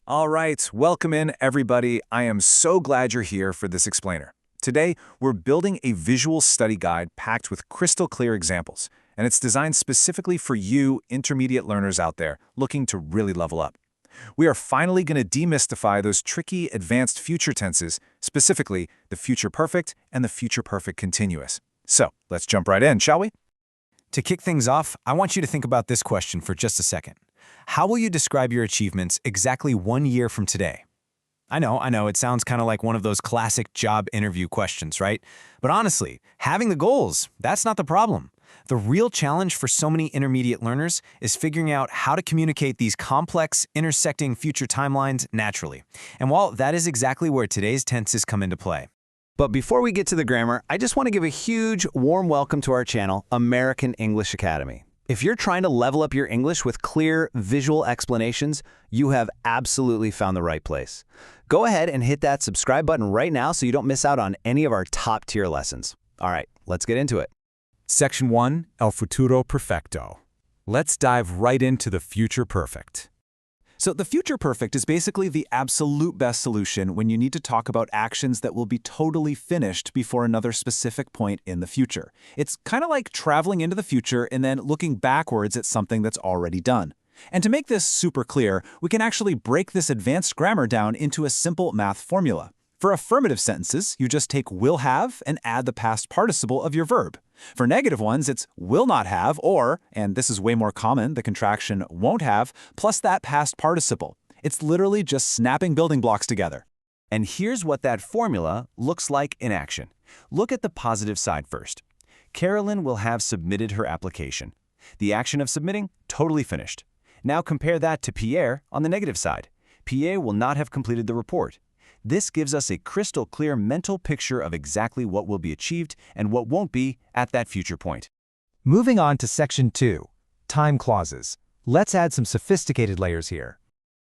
All right, welcome in, everybody. I am so glad you're here for this explainer. Today, we're building a visual study guide packed with crystal clear examples, and it's designed specifically for you intermediate learners out there looking to really level up. We are finally going to demystify those tricky advanced future tenses, specifically the future perfect and the future perfect continuous. So, let's jump right in, shall we? To kick things off, I want you to think about this question for just a second. How will you describe your achievements exactly 1 year from today? I know, it sounds kind of like one of those classic job interview questions, right? But honestly, having the goals, that's not the problem. The real challenge for so many intermediate learners is figuring out how to communicate these complex, intersecting future timelines naturally. And while that is exactly where today's tenses come into play. But before we get to the grammar, I just want to give a huge, warm welcome to our channel, American English Academy. If you're trying to level up your English with clear, visual explanations, you have absolutely found the right place. Go ahead and hit that subscribe button right now so you don't miss out on any of our top-tier lessons. All right, let's get into it. Section 1, El futuro perfecto. Let's dive right into the future perfect. So the future perfect is basically the absolute best solution when you need to talk about actions that will be totally finished before another specific point in the future. It's kind of like traveling into the future and then looking backwards at something that's already done. And to make this super clear, we can actually break this advanced grammar down into a simple math formula. For affirmative sentences, you just take will have and add the past participle of your verb. For negative ones, it's will not have or, and this is way more common, the contraction won't have, plus that past participle. It's literally just snapping building blocks together. And here's what that formula looks like in action. Look at the positive side first. Carolyn will have submitted her application. The action of submitting, totally finished. Now compare that to Pierre on the negative side. Pierre will not have completed the report. This gives us a crystal clear mental picture of exactly what will be achieved and what won't be at that future point. Moving on to Section 2, time clauses. Let's add some sophisticated layers here.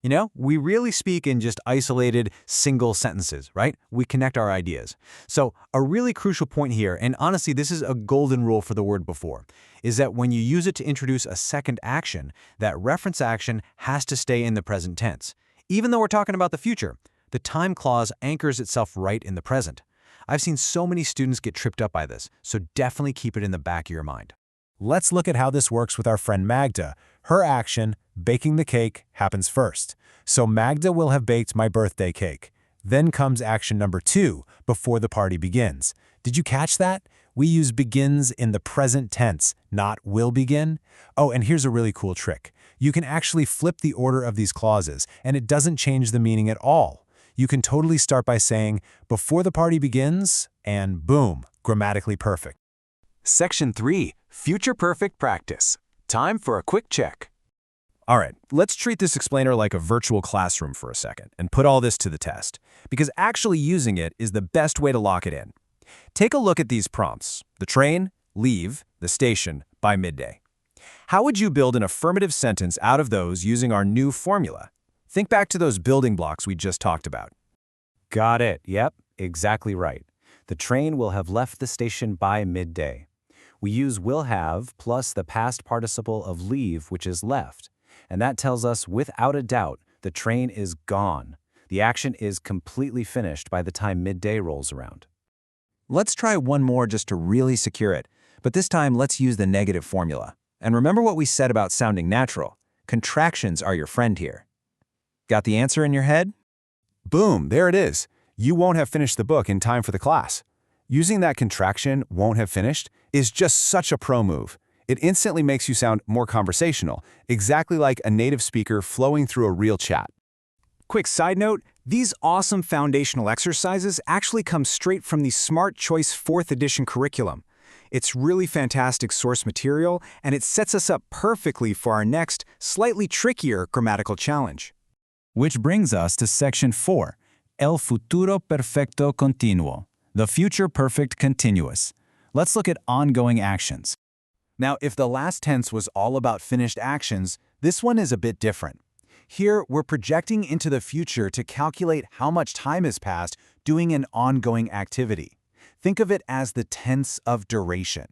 You know, we really speak in just isolated, single sentences, right? We connect our ideas. So a really crucial point here, and honestly, this is a golden rule for the word before, is that when you use it to introduce a second action, that reference action has to stay in the present tense. Even though we're talking about the future, the time clause anchors itself right in the present. I've seen so many students get tripped up by this, so definitely keep it in the back of your mind. Let's look at how this works with our friend Magda. Her action, baking the cake, happens first. So Magda will have baked my birthday cake. Then comes action number 2, before the party begins. Did you catch that? We use begins in the present tense, not will begin. Oh, and here's a really cool trick. You can actually flip the order of these clauses, and it doesn't change the meaning at all. You can totally start by saying, before the party begins, and boom, grammatically perfect. Section 3, future perfect practice. Time for a quick check. All right, let's treat this explainer like a virtual classroom for a second and put all this to the test, because actually using it is the best way to lock it in. Take a look at these prompts: the train, leave, the station, by midday. How would you build an affirmative sentence out of those using our new formula? Think back to those building blocks we just talked about. Got it. Yep, exactly right. The train will have left the station by midday. We use will have plus the past participle of leave, which is left. And that tells us without a doubt the train is gone. The action is completely finished by the time midday rolls around. Let's try one more just to really secure it, but this time let's use the negative formula. And remember what we said about sounding natural. Contractions are your friend here. Got the answer in your head? Boom, there it is. You won't have finished the book in time for the class. Using that contraction, won't have finished, is just such a pro move. It instantly makes you sound more conversational, exactly like a native speaker flowing through a real chat. Quick side note, these awesome foundational exercises actually come straight from the Smart Choice 4th edition curriculum. It's really fantastic source material, and it sets us up perfectly for our next, slightly trickier grammatical challenge. Which brings us to Section 4, El futuro perfecto continuo, the future perfect continuous. Let's look at ongoing actions. Now, if the last tense was all about finished actions, this one is a bit different. Here, we're projecting into the future to calculate how much time has passed doing an ongoing activity. Think of it as the tense of duration.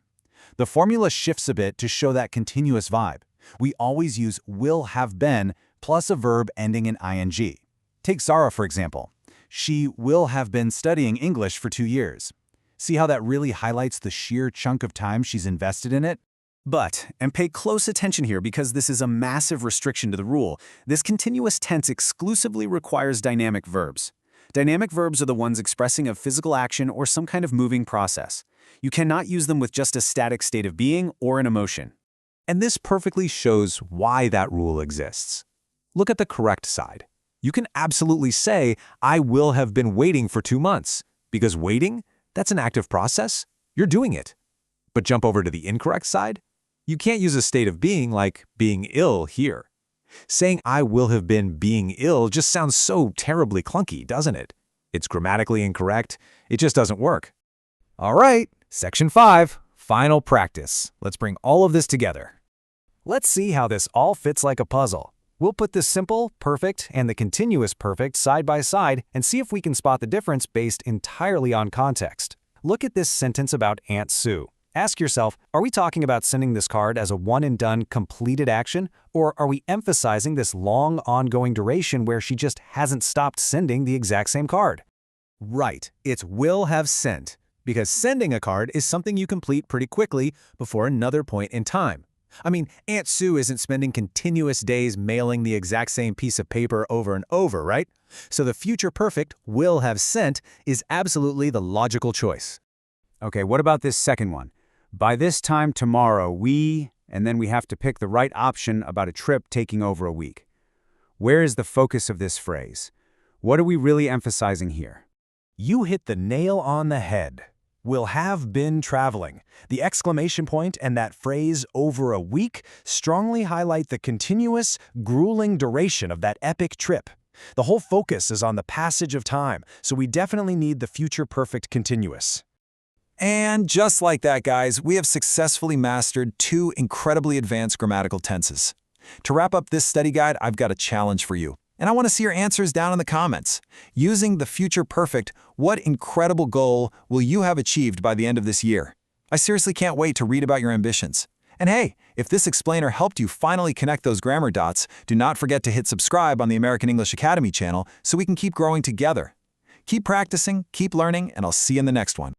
The formula shifts a bit to show that continuous vibe. We always use will have been plus a verb ending in ing. Take Zara, for example. She will have been studying English for 2 years. See how that really highlights the sheer chunk of time she's invested in it? But, and pay close attention here because this is a massive restriction to the rule, this continuous tense exclusively requires dynamic verbs. Dynamic verbs are the ones expressing a physical action or some kind of moving process. You cannot use them with just a static state of being or an emotion. And this perfectly shows why that rule exists. Look at the correct side. You can absolutely say, I will have been waiting for 2 months, because waiting, that's an active process. You're doing it. But jump over to the incorrect side. You can't use a state of being like being ill here. Saying I will have been being ill just sounds so terribly clunky, doesn't it? It's grammatically incorrect. It just doesn't work. All right, Section 5, final practice. Let's bring all of this together. Let's see how this all fits like a puzzle. We'll put the simple, perfect, and the continuous perfect side by side and see if we can spot the difference based entirely on context. Look at this sentence about Aunt Sue. Ask yourself, are we talking about sending this card as a one-and-done completed action, or are we emphasizing this long ongoing duration where she just hasn't stopped sending the exact same card? Right, it's will have sent, because sending a card is something you complete pretty quickly before another point in time. I mean, Aunt Sue isn't spending continuous days mailing the exact same piece of paper over and over, right? So the future perfect will have sent is absolutely the logical choice. Okay, what about this second one? By this time tomorrow, and then we have to pick the right option about a trip taking over a week. Where is the focus of this phrase? What are we really emphasizing here? You hit the nail on the head. Will have been traveling. The exclamation point and that phrase over a week strongly highlight the continuous, grueling duration of that epic trip. The whole focus is on the passage of time, so we definitely need the future perfect continuous. And just like that, guys, we have successfully mastered 2 incredibly advanced grammatical tenses. To wrap up this study guide, I've got a challenge for you. And I want to see your answers down in the comments. Using the future perfect, what incredible goal will you have achieved by the end of this year? I seriously can't wait to read about your ambitions. And hey, if this explainer helped you finally connect those grammar dots, do not forget to hit subscribe on the American English Academy channel so we can keep growing together. Keep practicing, keep learning, and I'll see you in the next one.